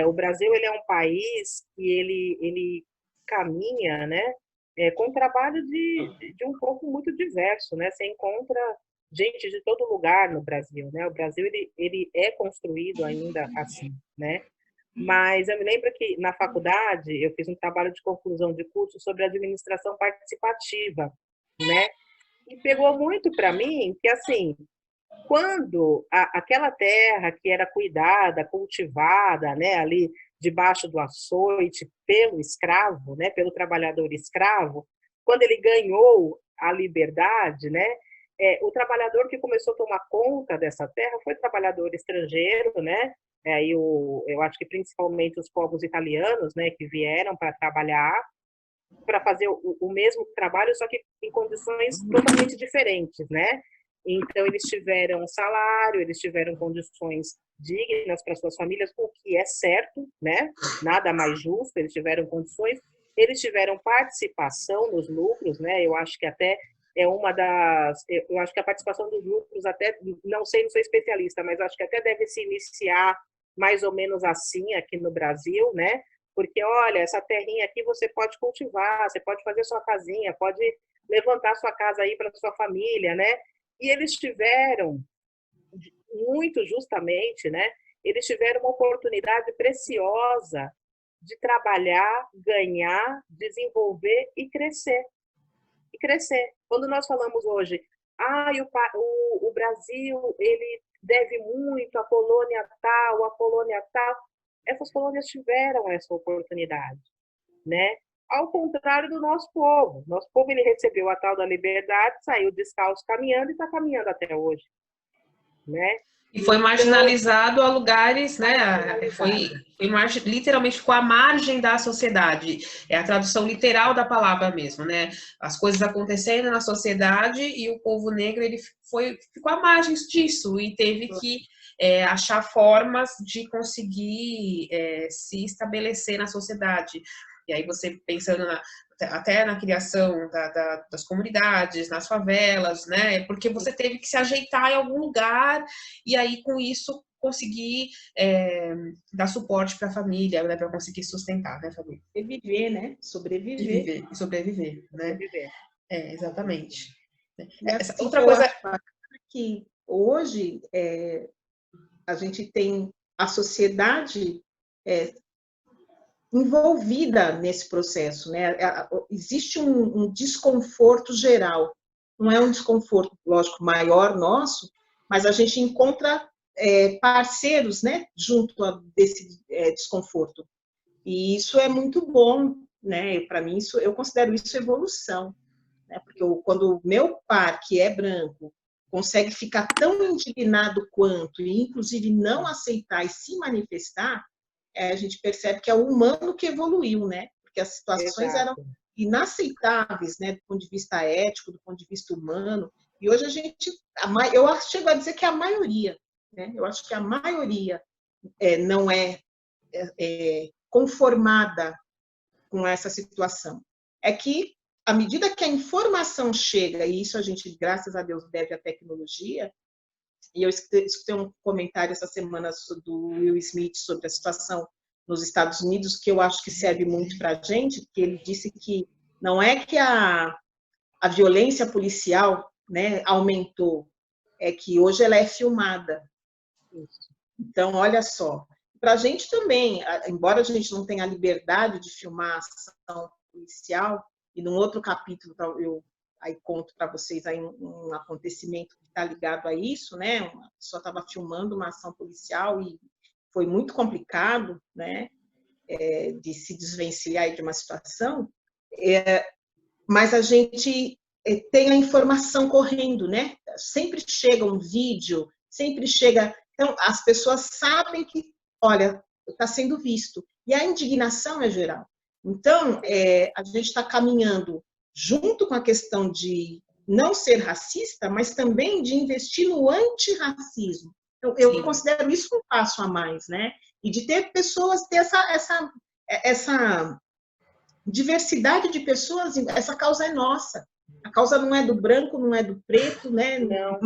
Speaker 1: O Brasil, ele é um país que ele caminha, né? Com um trabalho de um povo muito diverso, né? Você encontra gente de todo lugar no Brasil, né? O Brasil, ele é construído ainda assim, né? Mas eu me lembro que na faculdade eu fiz um trabalho de conclusão de curso sobre administração participativa, né? E pegou muito para mim que, assim, quando aquela terra que era cuidada, cultivada, né, ali debaixo do açoite pelo escravo, né, pelo trabalhador escravo, quando ele ganhou a liberdade, né, o trabalhador que começou a tomar conta dessa terra foi o trabalhador estrangeiro, né, eu acho que principalmente os povos italianos, né, que vieram para trabalhar, para fazer o mesmo trabalho, só que em condições totalmente diferentes, né? Então, eles tiveram salário, eles tiveram condições dignas para suas famílias, o que é certo, né? Nada mais justo, eles tiveram condições, eles tiveram participação nos lucros, né? Eu acho que até é uma das... Eu acho que a participação dos lucros até, não sei, não sou especialista, mas acho que até deve se iniciar mais ou menos assim aqui no Brasil, né? Porque, olha, essa terrinha aqui você pode cultivar, você pode fazer sua casinha, pode levantar sua casa aí para sua família, né? E eles tiveram, muito justamente, né? Eles tiveram uma oportunidade preciosa de trabalhar, ganhar, desenvolver e crescer. E crescer. Quando nós falamos hoje, o Brasil, ele deve muito à colônia tal, à colônia tal, essas colônias tiveram essa oportunidade, né? Ao contrário do nosso povo ele recebeu a tal da liberdade, saiu descalço caminhando e está caminhando até hoje, né?
Speaker 2: E foi marginalizado a lugares, né? Literalmente ficou à margem da sociedade. É a tradução literal da palavra mesmo, né? As coisas acontecendo na sociedade e o povo negro ele ficou à margem disso e teve que achar formas de conseguir se estabelecer na sociedade. E aí você pensando até na criação das comunidades, nas favelas, né? Porque você teve que se ajeitar em algum lugar e aí com isso conseguir dar suporte para a família, né? Para conseguir sustentar, né, família?
Speaker 3: Sobreviver, né?
Speaker 2: Sobreviver, né? Exatamente.
Speaker 3: E assim, outra coisa que hoje a gente tem a sociedade envolvida nesse processo, né? Existe um desconforto geral, não é um desconforto, lógico, maior nosso, mas a gente encontra parceiros, né, junto desse desconforto. E isso é muito bom, né? Para mim, eu considero isso evolução, né? Porque quando o meu par, que é branco, consegue ficar tão indignado quanto, e inclusive não aceitar e se manifestar, a gente percebe que é o humano que evoluiu, né? Porque as situações eram inaceitáveis, né? Do ponto de vista ético, do ponto de vista humano. E hoje eu chego a dizer que a maioria, né? Eu acho que a maioria não é conformada com essa situação. É que, à medida que a informação chega, e isso a gente, graças a Deus, deve à tecnologia, e eu escutei um comentário essa semana do Will Smith sobre a situação nos Estados Unidos, que eu acho que serve muito para a gente, que ele disse que não é que a violência policial, né, aumentou, é que hoje ela é filmada. Então, olha só, para a gente também, embora a gente não tenha a liberdade de filmar a ação policial, e num outro capítulo eu aí conto para vocês aí um acontecimento que está ligado a isso, né? Uma pessoa estava filmando uma ação policial e foi muito complicado, né? De se desvencilhar de uma situação, mas a gente tem a informação correndo, né? Sempre chega um vídeo, sempre chega... Então, as pessoas sabem que, olha, está sendo visto. E a indignação é geral. Então, a gente está caminhando junto com a questão de não ser racista, mas também de investir no antirracismo. Então, eu considero isso um passo a mais, né? E de ter pessoas, ter essa diversidade de pessoas, essa causa é nossa. A causa não é do branco, não é do preto, né?
Speaker 1: Não.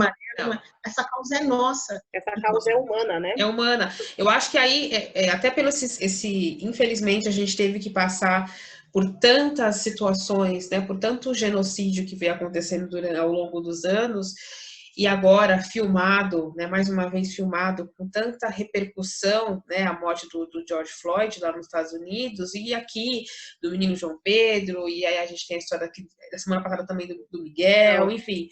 Speaker 3: Essa causa é nossa.
Speaker 1: Essa causa é humana, né?
Speaker 2: É humana. Eu acho que aí, até pelo infelizmente, a gente teve que passar por tantas situações, né, por tanto genocídio que veio acontecendo ao longo dos anos, e agora filmado, né, mais uma vez filmado, com tanta repercussão, né, a morte do George Floyd lá nos Estados Unidos, e aqui do menino João Pedro, e aí a gente tem a história aqui, da semana passada também do Miguel, enfim,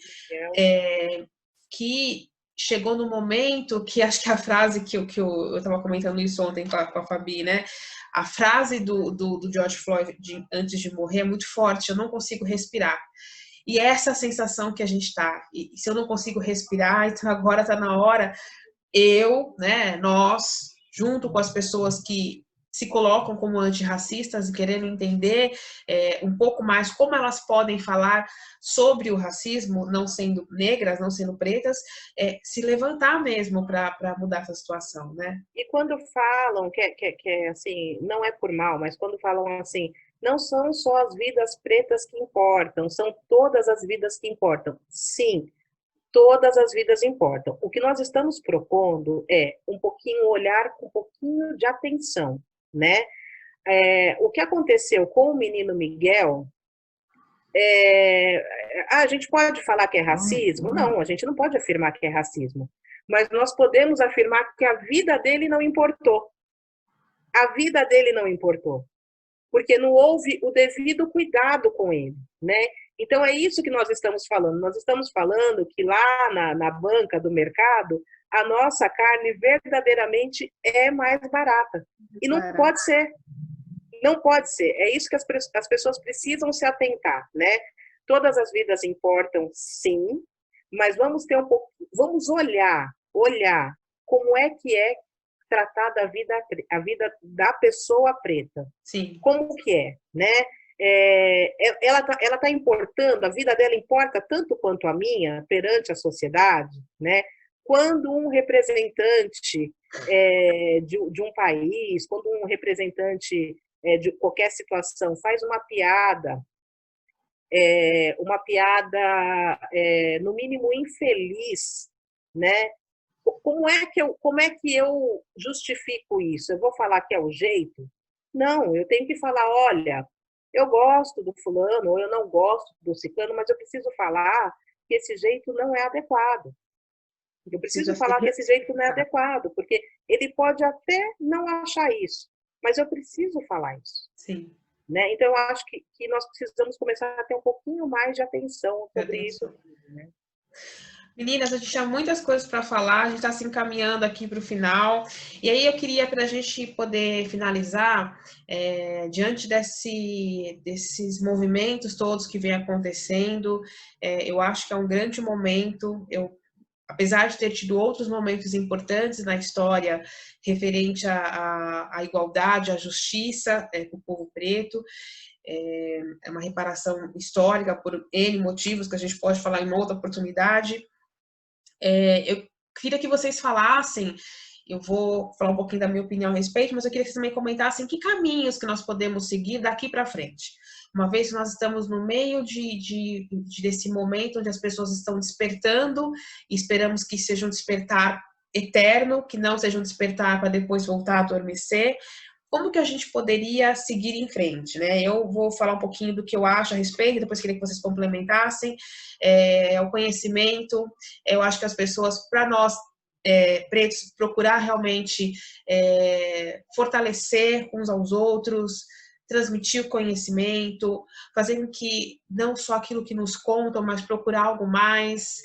Speaker 2: que chegou no momento que acho que a frase que eu estava comentando isso ontem com a Fabi, né? A frase do George Floyd antes de morrer é muito forte, eu não consigo respirar. E essa sensação que a gente está, e se eu não consigo respirar, então agora está na hora, né, nós, junto com as pessoas que se colocam como antirracistas e querendo entender um pouco mais como elas podem falar sobre o racismo, não sendo negras, não sendo pretas, se levantar mesmo para mudar essa situação, né?
Speaker 1: E quando falam que assim, não é por mal, mas quando falam assim, não são só as vidas pretas que importam, são todas as vidas que importam. Sim, todas as vidas importam. O que nós estamos propondo é um pouquinho olhar com um pouquinho de atenção, né? O que aconteceu com o menino Miguel, a gente pode falar que é racismo? Não, a gente não pode afirmar que é racismo. Mas nós podemos afirmar que a vida dele não importou. A vida dele não importou. Porque não houve o devido cuidado com ele, né? Então, é isso que nós estamos falando. Nós estamos falando que lá na banca do mercado, a nossa carne verdadeiramente é mais barata. E não pode ser. Não pode ser. É isso que as pessoas precisam se atentar, né? Todas as vidas importam, sim, mas vamos ter vamos olhar como é que é tratada a vida da pessoa preta.
Speaker 2: Sim.
Speaker 1: Como que é, né? Ela tá importando, a vida dela importa tanto quanto a minha perante a sociedade, né? Quando um representante de um país, quando um representante de qualquer situação faz uma piada no mínimo infeliz, né? Como é que eu justifico isso? Eu vou falar que é o jeito? Não, eu tenho que falar, olha, eu gosto do fulano ou eu não gosto do ciclano, mas eu preciso falar que esse jeito não é adequado. Eu preciso falar que esse jeito não é adequado, porque ele pode até não achar isso, mas eu preciso falar isso.
Speaker 2: Sim.
Speaker 1: Né? Então, eu acho que nós precisamos começar a ter um pouquinho mais de atenção sobre isso. Né?
Speaker 2: Meninas, a gente tinha muitas coisas para falar, a gente está se encaminhando aqui para o final. E aí eu queria, para a gente poder finalizar, diante desses movimentos todos que vem acontecendo, eu acho que é um grande momento. Apesar de ter tido outros momentos importantes na história referente à igualdade, à justiça com o povo preto, é uma reparação histórica por N motivos que a gente pode falar em outra oportunidade. Eu queria que vocês falassem, eu vou falar um pouquinho da minha opinião a respeito, mas eu queria que vocês também comentassem que caminhos que nós podemos seguir daqui para frente. Uma vez que nós estamos no meio desse momento onde as pessoas estão despertando, e esperamos que seja um despertar eterno, que não seja um despertar para depois voltar a adormecer, como que a gente poderia seguir em frente, né? Eu vou falar um pouquinho do que eu acho a respeito, depois queria que vocês complementassem. O conhecimento, eu acho que as pessoas, para nós, pretos, procurar realmente fortalecer uns aos outros, transmitir o conhecimento, fazer com que não só aquilo que nos contam, mas procurar algo mais,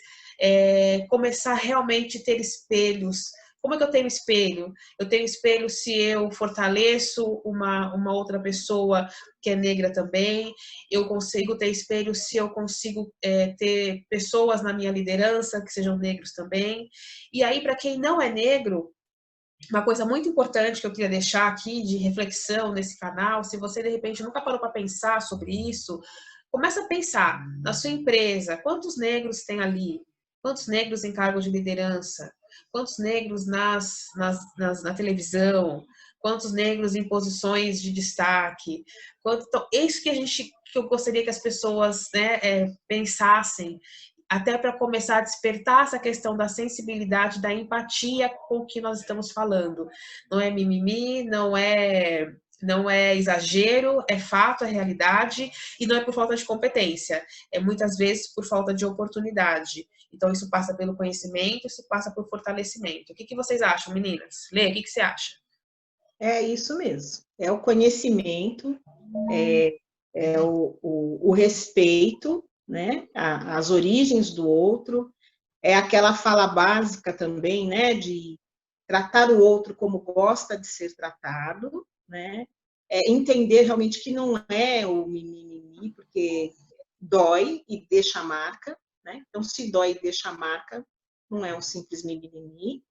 Speaker 2: começar realmente a ter espelhos. Como é que eu tenho espelho? Eu tenho espelho se eu fortaleço uma outra pessoa que é negra também. Eu consigo ter espelho se eu consigo ter pessoas na minha liderança que sejam negros também. E aí, para quem não é negro, uma coisa muito importante que eu queria deixar aqui de reflexão nesse canal, se você de repente nunca parou para pensar sobre isso, começa a pensar na sua empresa, quantos negros tem ali? Quantos negros em cargos de liderança? Quantos negros na televisão? Quantos negros em posições de destaque? Então, isso que eu gostaria que as pessoas, né, pensassem, até para começar a despertar essa questão da sensibilidade, da empatia com o que nós estamos falando. Não é mimimi, não é exagero, é fato, é realidade, e não é por falta de competência, é muitas vezes por falta de oportunidade. Então, isso passa pelo conhecimento, isso passa por fortalecimento. O que vocês acham, meninas? Lê, o que você acha?
Speaker 3: É isso mesmo. É o conhecimento, o respeito, né? As origens do outro, É aquela fala básica também, né, de tratar o outro como gosta de ser tratado, né? Entender realmente que não é o mimimi, porque dói e deixa a marca, né? Então, se dói e deixa a marca, não é um simples mimimi.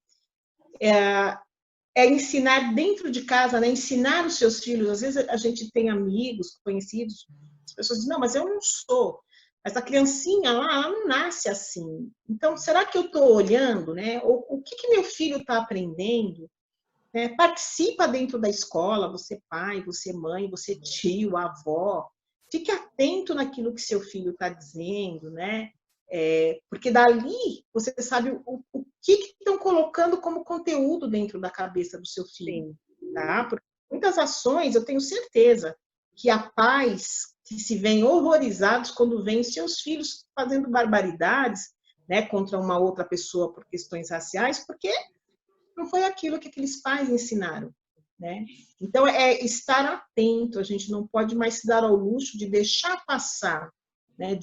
Speaker 3: É ensinar dentro de casa, né? Ensinar os seus filhos. Às vezes a gente tem amigos, conhecidos, as pessoas dizem, não, mas eu não sou. Mas a criancinha lá, ela não nasce assim. Então, será que eu estou olhando, né? O que meu filho está aprendendo? Participa dentro da escola, você pai, você mãe, você tio, avó. Fique atento naquilo que seu filho está dizendo, né? Porque dali você sabe o que estão colocando como conteúdo dentro da cabeça do seu filho. Tá? Porque muitas ações, eu tenho certeza que há pais que se veem horrorizados quando veem seus filhos fazendo barbaridades, né, contra uma outra pessoa por questões raciais, porque não foi aquilo que aqueles pais ensinaram, né? Então, é estar atento, a gente não pode mais se dar ao luxo de deixar passar, né?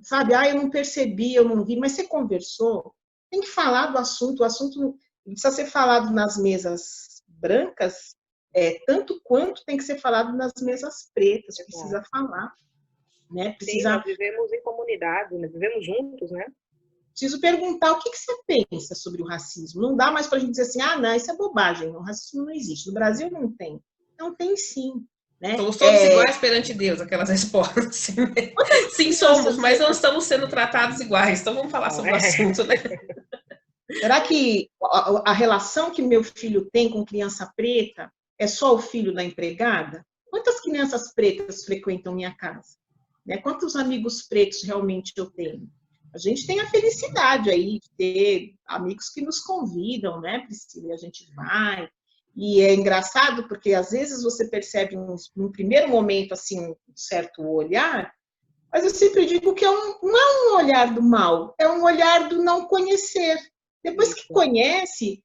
Speaker 3: Sabe, eu não percebi, eu não vi, mas você conversou, tem que falar do assunto, o assunto precisa ser falado nas mesas brancas, tanto quanto tem que ser falado nas mesas pretas, precisa falar, né?
Speaker 1: Sim, nós vivemos em comunidade, né? Vivemos juntos, né?
Speaker 3: Preciso perguntar o que você pensa sobre o racismo. Não dá mais para a gente dizer assim, não, isso é bobagem, o racismo não existe. No Brasil não tem. Não tem sim. Né?
Speaker 2: Somos todos iguais perante Deus, aquelas respostas. Sim, somos, mas não estamos sendo tratados iguais. Então vamos falar sobre o assunto, né?
Speaker 3: Será que a relação que meu filho tem com criança preta é só o filho da empregada? Quantas crianças pretas frequentam minha casa? Né? Quantos amigos pretos realmente eu tenho? A gente tem a felicidade aí de ter amigos que nos convidam, né, Priscila? E a gente vai. E é engraçado porque às vezes você percebe num primeiro momento assim um certo olhar, mas eu sempre digo que não é um olhar do mal, é um olhar do não conhecer. Depois que conhece,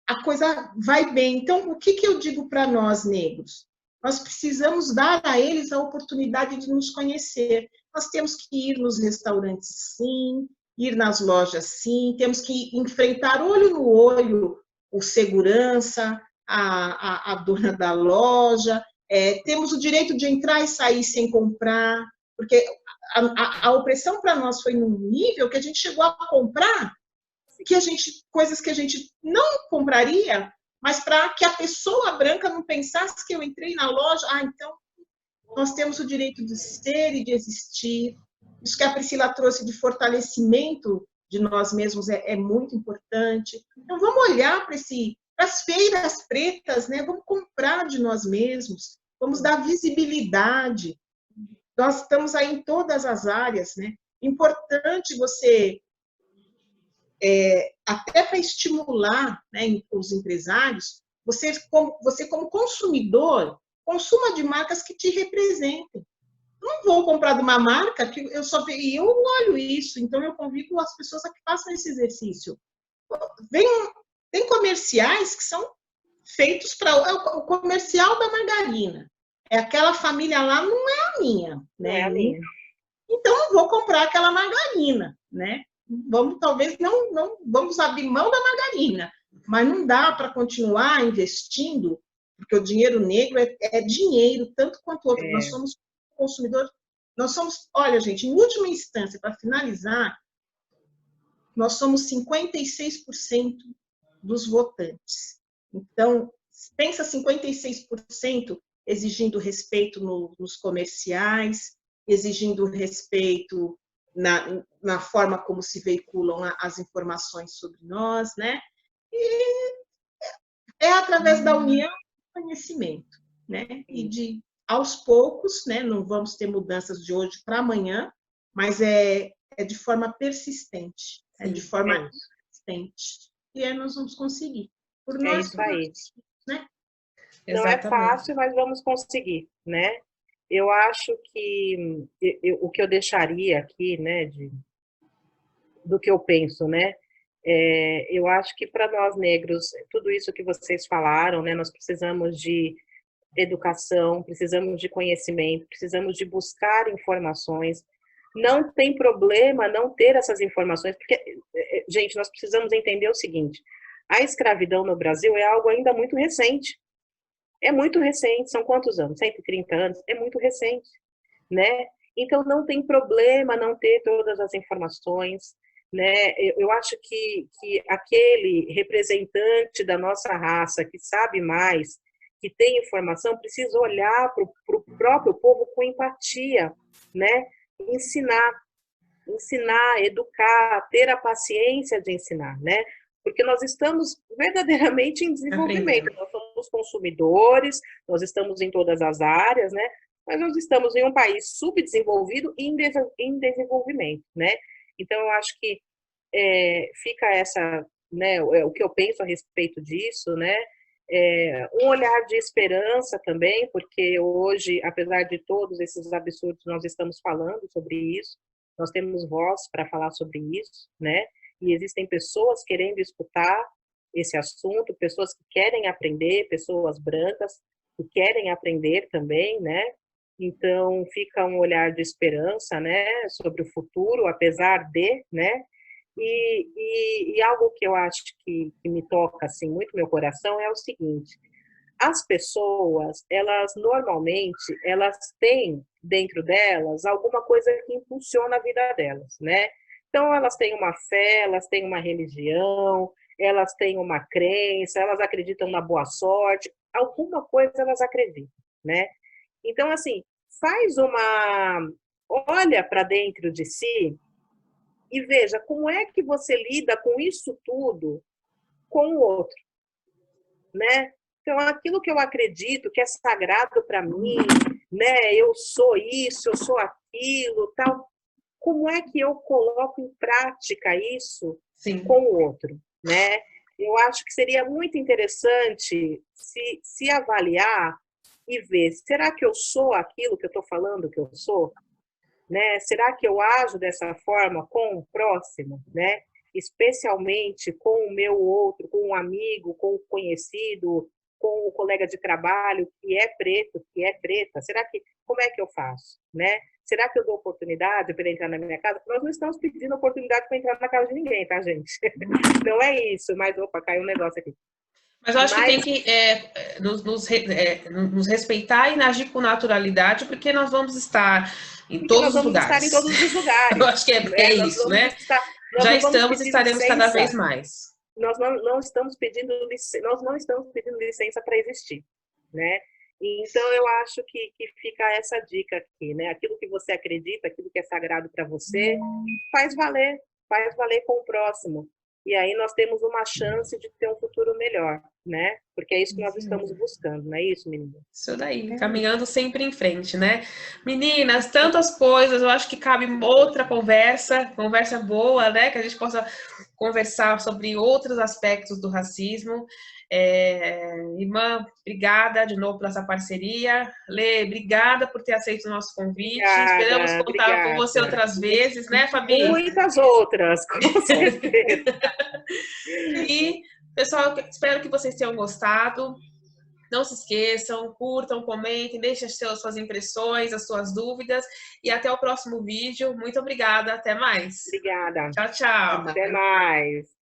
Speaker 3: a coisa vai bem. Então, o que eu digo para nós negros? Nós precisamos dar a eles a oportunidade de nos conhecer. Nós temos que ir nos restaurantes, sim, ir nas lojas, sim, temos que enfrentar olho no olho o segurança, a dona da loja, temos o direito de entrar e sair sem comprar, porque a opressão para nós foi num nível que a gente chegou a comprar coisas que a gente não compraria, mas para que a pessoa branca não pensasse que eu entrei na loja, então nós temos o direito de ser e de existir. Isso que a Priscila trouxe de fortalecimento de nós mesmos é muito importante. Então, vamos olhar para as feiras pretas, né? Vamos comprar de nós mesmos, vamos dar visibilidade. Nós estamos aí em todas as áreas, né? Importante você, até para estimular, né, os empresários, você como consumidor, consuma de marcas que te representem. Não vou comprar de uma marca que eu olho isso, então eu convido as pessoas a que façam esse exercício. Tem comerciais que são feitos para o comercial da margarina. Aquela família lá não é a minha, né?
Speaker 1: Não é a minha.
Speaker 3: Então não vou comprar aquela margarina, né? Talvez não vamos abrir mão da margarina, mas não dá para continuar investindo, porque o dinheiro negro é dinheiro, tanto quanto outro. Nós somos consumidores, olha, gente, em última instância, para finalizar, nós somos 56% dos votantes. Então, pensa 56% exigindo respeito nos comerciais, exigindo respeito na forma como se veiculam as informações sobre nós, né? E é através da união e conhecimento, né? E aos poucos, né? Não vamos ter mudanças de hoje para amanhã, mas é de forma persistente, de forma persistente. E aí nós vamos conseguir. Por nós,
Speaker 1: isso aí.
Speaker 3: Né?
Speaker 1: Não é fácil, mas vamos conseguir, né? Eu acho que o que eu deixaria aqui, né, do que eu penso, né? Eu acho que para nós negros, tudo isso que vocês falaram, né, nós precisamos de educação, precisamos de conhecimento, precisamos de buscar informações, não tem problema não ter essas informações, porque, gente, nós precisamos entender o seguinte, a escravidão no Brasil é algo ainda muito recente. É muito recente, são quantos anos? 130 anos? É muito recente, né? Então, não tem problema não ter todas as informações, né? Eu acho que aquele representante da nossa raça que sabe mais, que tem informação, precisa olhar para o próprio povo com empatia, né? Ensinar, educar, ter a paciência de ensinar, né? Porque nós estamos verdadeiramente em desenvolvimento. Nós somos consumidores, nós estamos em todas as áreas, né? Mas nós estamos em um país subdesenvolvido e em desenvolvimento, né? Então, eu acho que fica essa, né, o que eu penso a respeito disso, né? Um olhar de esperança também, porque hoje, apesar de todos esses absurdos, nós estamos falando sobre isso, nós temos voz para falar sobre isso, né? E existem pessoas querendo escutar esse assunto, pessoas que querem aprender, pessoas brancas que querem aprender também, né? Então, fica um olhar de esperança, né, sobre o futuro, apesar de, né? E algo que eu acho que me toca assim muito meu coração é o seguinte: as pessoas, elas normalmente, elas têm dentro delas alguma coisa que impulsiona a vida delas, né? Então elas têm uma fé, elas têm uma religião, elas têm uma crença, elas acreditam na boa sorte, alguma coisa elas acreditam, né? Então assim, olha para dentro de si e veja como é que você lida com isso tudo com o outro, né? Então, aquilo que eu acredito que é sagrado para mim, né? Eu sou isso, eu sou aquilo, tal. Como é que eu coloco em prática isso
Speaker 2: Sim.
Speaker 1: com o outro, né? Eu acho que seria muito interessante se avaliar e ver, será que eu sou aquilo que eu estou falando que eu sou? Né? Será que eu ajo dessa forma com o próximo, né? Especialmente com o meu outro, com um amigo, com o conhecido, com o colega de trabalho que é preto, que é preta. Como é que eu faço, né? Será que eu dou oportunidade para ele entrar na minha casa? Nós não estamos pedindo oportunidade para entrar na casa de ninguém, tá, gente? Não é isso, mas opa, caiu um negócio aqui.
Speaker 2: Mas eu acho que tem que nos respeitar e agir com naturalidade, porque nós vamos estar em todos os lugares.
Speaker 1: Estar em todos os lugares.
Speaker 2: Eu acho que é isso, né? Já estamos e estaremos cada vez mais.
Speaker 1: Nós não estamos pedindo licença para existir, né? Então eu acho que fica essa dica aqui, né? Aquilo que você acredita, aquilo que é sagrado para você, faz valer com o próximo. E aí nós temos uma chance de ter um futuro melhor, né? Porque é isso que nós estamos buscando, não é isso, menina?
Speaker 2: Isso daí, caminhando sempre em frente, né? Meninas, tantas coisas, eu acho que cabe outra conversa boa, né? Que a gente possa conversar sobre outros aspectos do racismo. Irmã, obrigada de novo por essa parceria. Lê, obrigada por ter aceito o nosso convite. Esperamos contar com você outras vezes, né, Fabi?
Speaker 1: Muitas outras, com certeza.
Speaker 2: E, pessoal, espero que vocês tenham gostado. Não se esqueçam, curtam, comentem, deixem as suas impressões, as suas dúvidas. E até o próximo vídeo. Muito obrigada. Até mais.
Speaker 1: Obrigada.
Speaker 2: Tchau, tchau.
Speaker 1: Até mais.